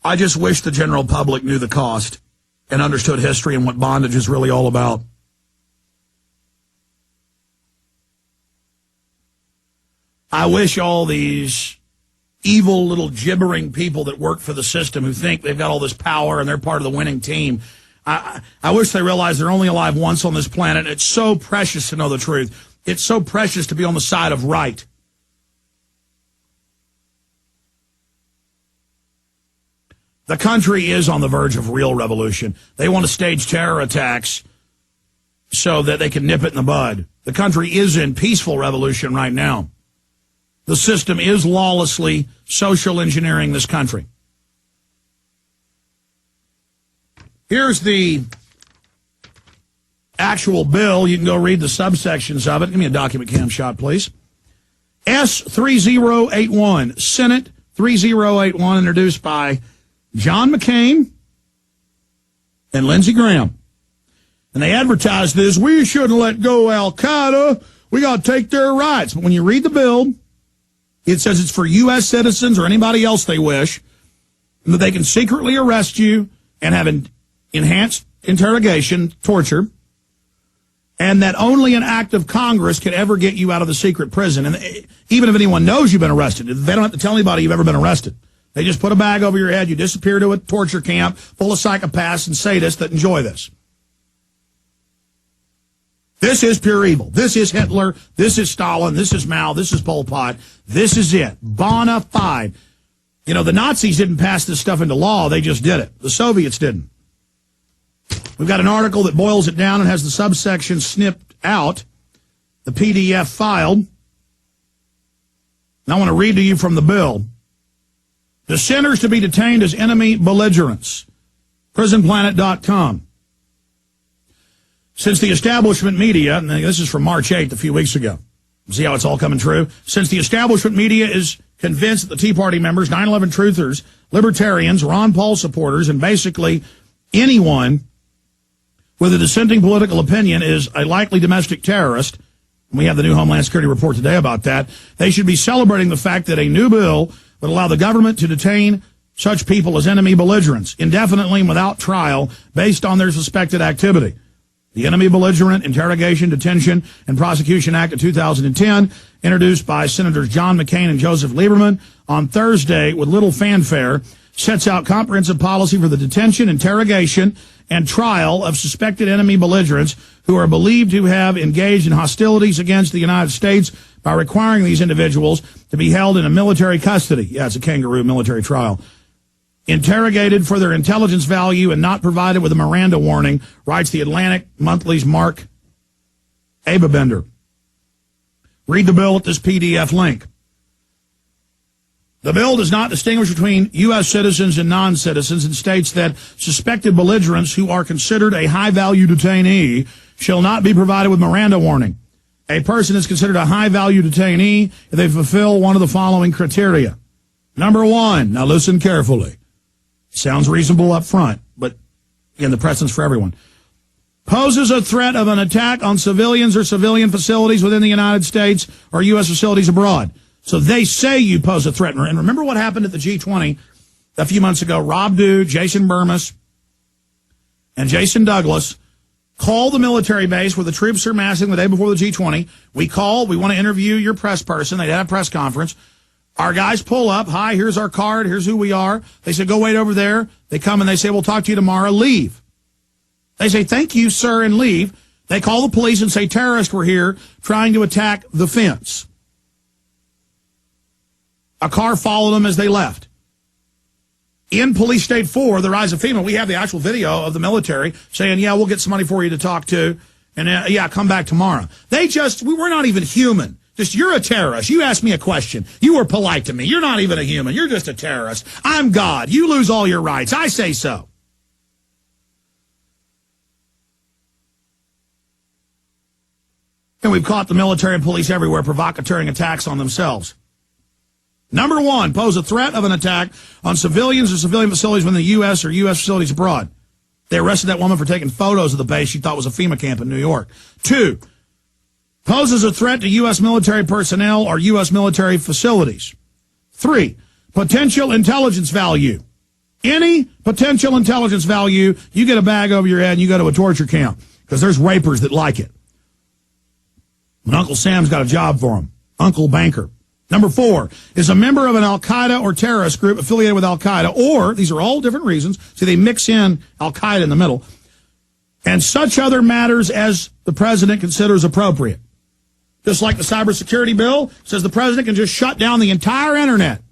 I just wish the general public knew the cost and understood history and what bondage is really all about. I wish all these evil little gibbering people that work for the system who think they've got all this power and they're part of the winning team, I wish they realized they're only alive once on this planet. It's so precious to know the truth. It's so precious to be on the side of right. The country is on the verge of real revolution. They want to stage terror attacks so that they can nip it in the bud. The country is in peaceful revolution right now. The system is lawlessly social engineering this country. Here's the actual bill. You can go read the subsections of it. Give me a document cam shot, please. S3081, Senate 3081, introduced by John McCain and Lindsey Graham. And they advertised this, we shouldn't let go Al-Qaeda. We got to take their rights. But when you read the bill, it says it's for U.S. citizens or anybody else they wish, and that they can secretly arrest you and have enhanced interrogation, torture, and that only an act of Congress can ever get you out of the secret prison. And even if anyone knows you've been arrested, they don't have to tell anybody you've ever been arrested. They just put a bag over your head, you disappear to a torture camp full of psychopaths and sadists that enjoy this. This is pure evil. This is Hitler. This is Stalin. This is Mao. This is Pol Pot. This is it. Bona fide. You know, the Nazis didn't pass this stuff into law. They just did it. The Soviets didn't. We've got an article that boils it down and has the subsection snipped out, the PDF filed. And I want to read to you from the bill. The centers to be detained as enemy belligerents. PrisonPlanet.com. Since the establishment media, and this is from March 8th, a few weeks ago. See how it's all coming true? Since the establishment media is convinced that the Tea Party members, 9/11 truthers, libertarians, Ron Paul supporters, and basically anyone with a dissenting political opinion is a likely domestic terrorist, and we have the new Homeland Security report today about that, they should be celebrating the fact that a new bill would allow the government to detain such people as enemy belligerents indefinitely and without trial based on their suspected activity. The Enemy Belligerent Interrogation, Detention, and Prosecution Act of 2010, introduced by Senators John McCain and Joseph Lieberman on Thursday with little fanfare, sets out comprehensive policy for the detention, interrogation, and trial of suspected enemy belligerents who are believed to have engaged in hostilities against the United States by requiring these individuals to be held in a military custody. Yeah, it's a kangaroo military trial. Interrogated for their intelligence value and not provided with a Miranda warning, writes the Atlantic Monthly's Mark Ababender. Read the bill at this PDF link. The bill does not distinguish between U.S. citizens and non-citizens and states that suspected belligerents who are considered a high-value detainee shall not be provided with Miranda warning. A person is considered a high-value detainee if they fulfill one of the following criteria. Number one, now listen carefully. Sounds reasonable up front, but again, the precedent's for everyone. Poses a threat of an attack on civilians or civilian facilities within the United States or U.S. facilities abroad. So they say you pose a threat. And remember what happened at the G20 a few months ago? Rob Dew, Jason Burmis, and Jason Douglas call the military base where the troops are massing the day before the G20. We want to interview your press person. They had a press conference. Our guys pull up. Hi, here's our card. Here's who we are. They say, go wait over there. They come and they say, we'll talk to you tomorrow. Leave. They say, thank you, sir, and leave. They call the police and say, terrorists were here trying to attack the fence. A car followed them as they left. In Police State 4, the rise of FEMA, we have the actual video of the military saying, yeah, we'll get somebody for you to talk to. And yeah, come back tomorrow. We're not even human. Just, you're a terrorist. You asked me a question. You were polite to me. You're not even a human. You're just a terrorist. I'm God. You lose all your rights. I say so. And we've caught the military and police everywhere provocateur attacks on themselves. Number one, pose a threat of an attack on civilians or civilian facilities within the U.S. or U.S. facilities abroad. They arrested that woman for taking photos of the base she thought was a FEMA camp in New York. Two, poses a threat to U.S. military personnel or U.S. military facilities. Three, potential intelligence value. any potential intelligence value, you get a bag over your head and you go to a torture camp because there's rapers that like it. And Uncle Sam's got a job for him. Uncle Banker. Number 4 is a member of an Al-Qaeda or terrorist group affiliated with Al-Qaeda, or, these are all different reasons, so they mix in Al-Qaeda in the middle, and such other matters as the president considers appropriate. Just like the cybersecurity bill says the president can just shut down the entire internet.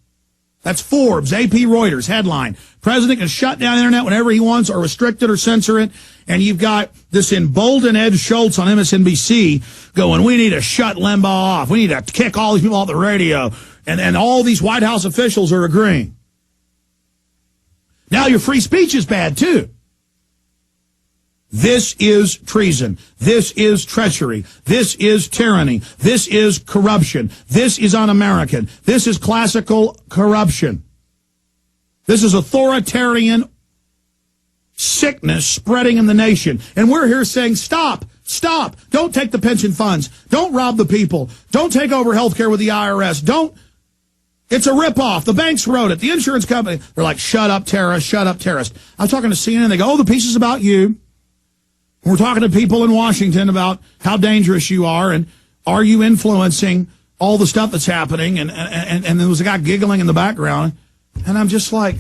That's Forbes, AP, Reuters, headline. President can shut down the internet whenever he wants or restrict it or censor it. And you've got this emboldened Ed Schultz on MSNBC going, we need to shut Limbaugh off. We need to kick all these people off the radio. And all these White House officials are agreeing. Now your free speech is bad, too. This is treason. This is treachery. This is tyranny. This is corruption. This is un-American. This is classical corruption. This is authoritarian sickness spreading in the nation. And we're here saying, stop, stop. Don't take the pension funds. Don't rob the people. Don't take over health care with the IRS. It's a ripoff. The banks wrote it. The insurance company. They're like, shut up, terrorist. Shut up, terrorist. I was talking to CNN. They go, oh, the piece is about you. We're talking to people in Washington about how dangerous you are and are you influencing all the stuff that's happening. And there was a guy giggling in the background. And I'm just like,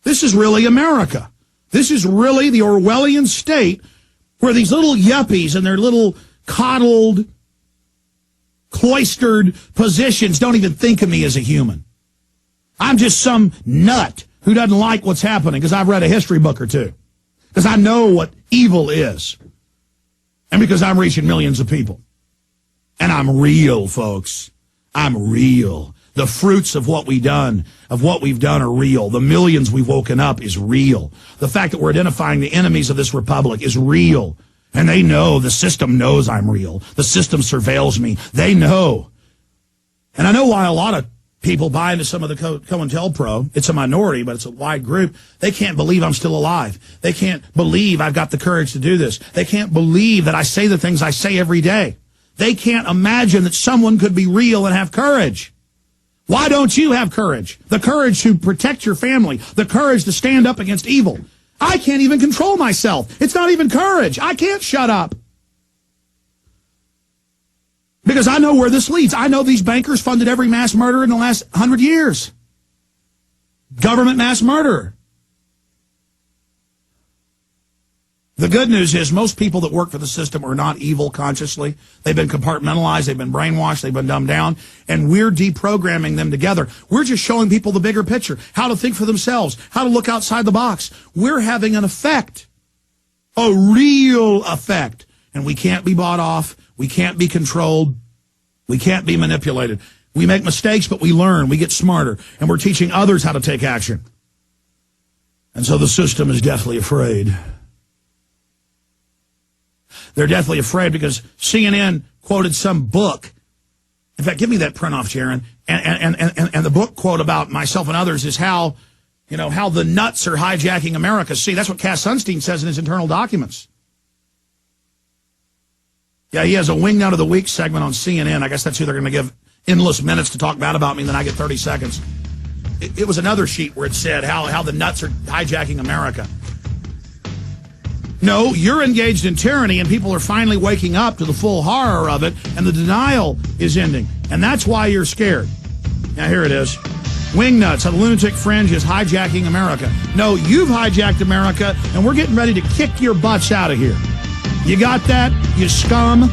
this is really America. This is really the Orwellian state where these little yuppies in their little coddled, cloistered positions don't even think of me as a human. I'm just some nut who doesn't like what's happening because I've read a history book or two. Because I know what evil is. And because I'm reaching millions of people. And I'm real, folks. I'm real. The fruits of what we've done are real. The millions we've woken up is real. The fact that we're identifying the enemies of this republic is real. And they know, the system knows I'm real. The system surveils me. They know. And I know why a lot of people buy into some of the COINTELPRO. It's a minority, but it's a wide group. They can't believe I'm still alive. They can't believe I've got the courage to do this. They can't believe that I say the things I say every day. They can't imagine that someone could be real and have courage. Why don't you have courage? The courage to protect your family. The courage to stand up against evil. I can't even control myself. It's not even courage. I can't shut up. Because I know where this leads. I know these bankers funded every mass murder in the last 100 years. Government mass murder. The good news is most people that work for the system are not evil consciously. They've been compartmentalized, they've been brainwashed, they've been dumbed down, and we're deprogramming them together. We're just showing people the bigger picture, how to think for themselves, how to look outside the box. We're having an effect, a real effect, and we can't be bought off. We can't be controlled. We can't be manipulated. We make mistakes, but we learn. We get smarter. And we're teaching others how to take action. And so the system is deathly afraid. They're deathly afraid because CNN quoted some book. In fact, give me that print off, Jaron. And the book quote about myself and others is how the nuts are hijacking America. See, that's what Cass Sunstein says in his internal documents. Yeah, he has a wingnut of the week segment on CNN. I guess that's who they're going to give endless minutes to talk bad about me, and then I get 30 seconds. It was another sheet where it said how the nuts are hijacking America. No, you're engaged in tyranny, and people are finally waking up to the full horror of it, and the denial is ending. And that's why you're scared. Now, here it is. Wingnuts, how the lunatic fringe is hijacking America. No, you've hijacked America, and we're getting ready to kick your butts out of here. You got that, you scum?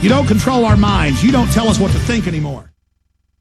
You don't control our minds. You don't tell us what to think anymore.